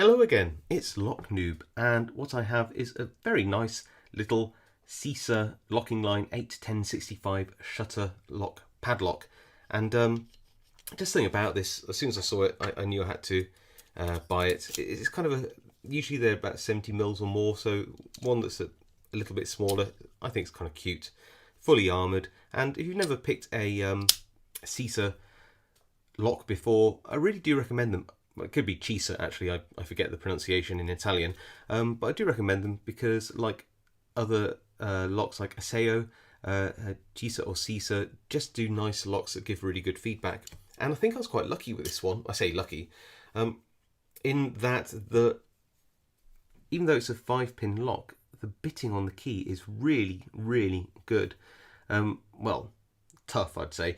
Hello again, it's Lock Noob, and what I have is a very nice little CISA locking line 81065 shutter lock padlock. And just think about this, as soon as I saw it, I knew I had to buy it. It's kind of usually they're about 70 mils or more, so one that's a little bit smaller, I think it's kind of cute. Fully armoured, and if you've never picked a CISA lock before, I really do recommend them. Well, it could be Cisa, actually, I forget the pronunciation in Italian, but I do recommend them because, like other locks like Aseo, Cisa or Cisa, just do nice locks that give really good feedback. And I think I was quite lucky with this one. I say lucky, in that even though it's a 5-pin lock, the bitting on the key is really, really good. Well, tough, I'd say.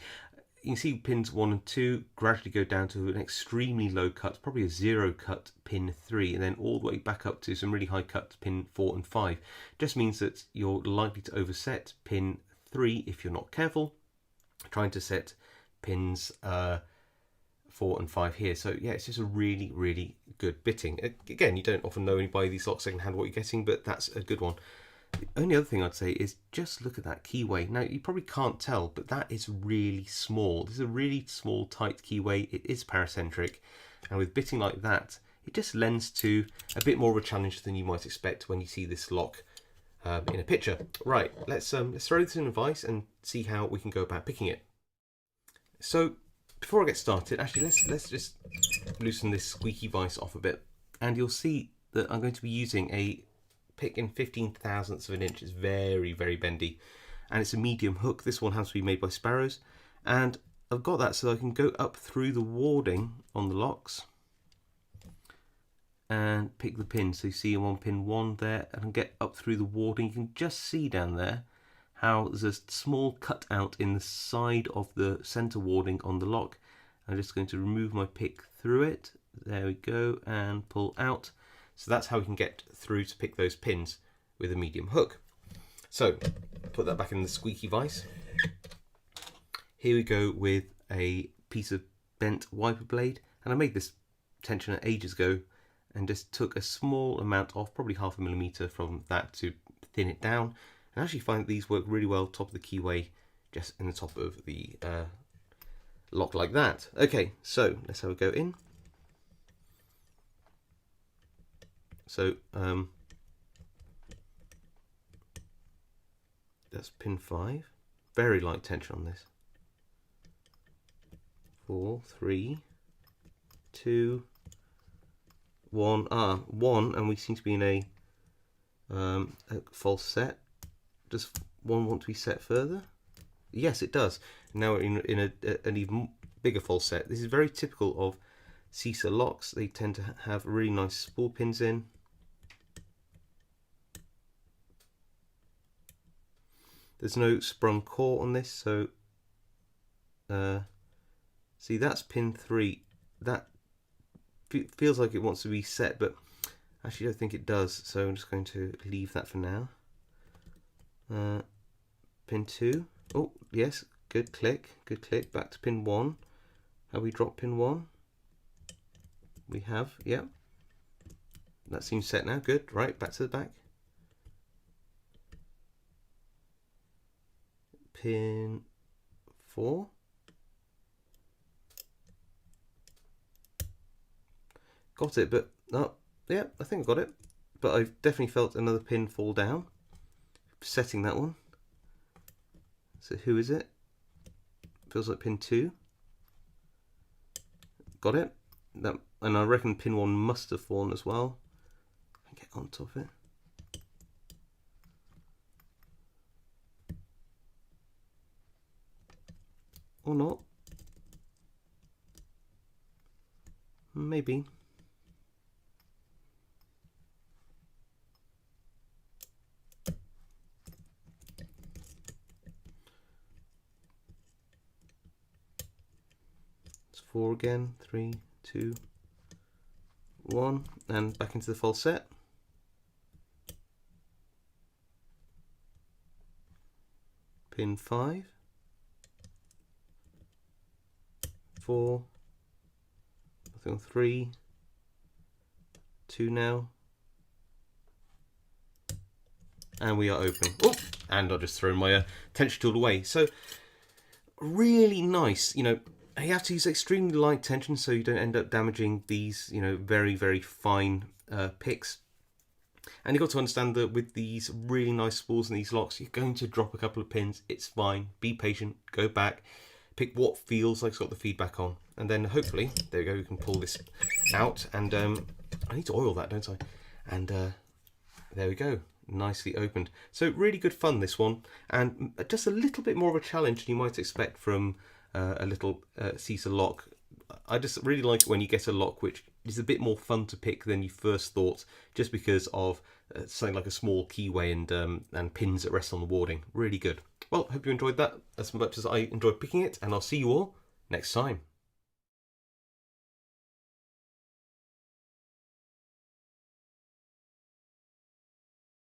You can see pins 1 and 2 gradually go down to an extremely low cut, probably a 0 cut pin 3, and then all the way back up to some really high cut pin 4 and 5. Just means that you're likely to overset pin 3 if you're not careful, trying to set pins 4 and 5 here. So yeah, it's just a really, really good bitting. Again, you don't often know when you buy these locks second hand what you're getting, but that's a good one. The only other thing I'd say is just look at that keyway. Now, you probably can't tell, but that is really small. This is a really small, tight keyway. It is paracentric. And with bitting like that, it just lends to a bit more of a challenge than you might expect when you see this lock in a picture. Right, let's throw this in a vise and see how we can go about picking it. So, before I get started, actually, let's just loosen this squeaky vise off a bit. And you'll see that I'm going to be using a pick in 15 thousandths of an inch. It's very, very bendy, and it's a medium hook. This one has to be made by Sparrows, and I've got that so I can go up through the warding on the locks and pick the pin. So you see I'm on pin 1 there, and get up through the warding. You can just see down there how there's a small cut out in the side of the center warding on the lock. I'm just going to remove my pick through it. There we go, and pull out. So that's how we can get through to pick those pins with a medium hook. So put that back in the squeaky vise. Here we go with a piece of bent wiper blade, and I made this tensioner ages ago and just took a small amount off, probably 0.5 millimeter from that to thin it down. And I actually find that these work really well top of the keyway, just in the top of the lock like that. Okay, so let's have a go in. So that's pin 5. Very light tension on this. 4, 3, 2, 1. 1, and we seem to be in a false set. Does one want to be set further? Yes, it does. Now we're in an even bigger false set. This is very typical of CISA locks. They tend to have really nice spool pins in. There's no sprung core on this, so see, that's pin 3. That feels like it wants to be set, but actually I don't think it does, so I'm just going to leave that for now. Pin 2. Oh yes, good click, good click. Back to pin 1. Have we dropped pin 1? We have, yep. That seems set now, good. Right, back to the back. Pin 4. Got it, but no, yeah, I think I got it. But I've definitely felt another pin fall down. Setting that one. So who is it? Feels like pin 2. Got it. That, and I reckon pin 1 must have fallen as well. I get on top of it. Or not. Maybe. It's 4 again. 3, 2, 1. And back into the false set. Pin 5. 4, nothing on 3, 2 now. And we are open. Oh, and I'll just throw my tension tool away. So really nice. You know, you have to use extremely light tension so you don't end up damaging these, you know, very, very fine picks. And you've got to understand that with these really nice spools and these locks, you're going to drop a couple of pins. It's fine. Be patient. Go back. Pick what feels like it's got the feedback on. And then hopefully, there we go, we can pull this out. And I need to oil that, don't I? And there we go. Nicely opened. So really good fun, this one. And just a little bit more of a challenge than you might expect from a little Caesar lock. I just really like it when you get a lock which is a bit more fun to pick than you first thought, just because of something like a small keyway and pins that rest on the warding. Really good. Well, hope you enjoyed that as much as I enjoyed picking it, and I'll see you all next time.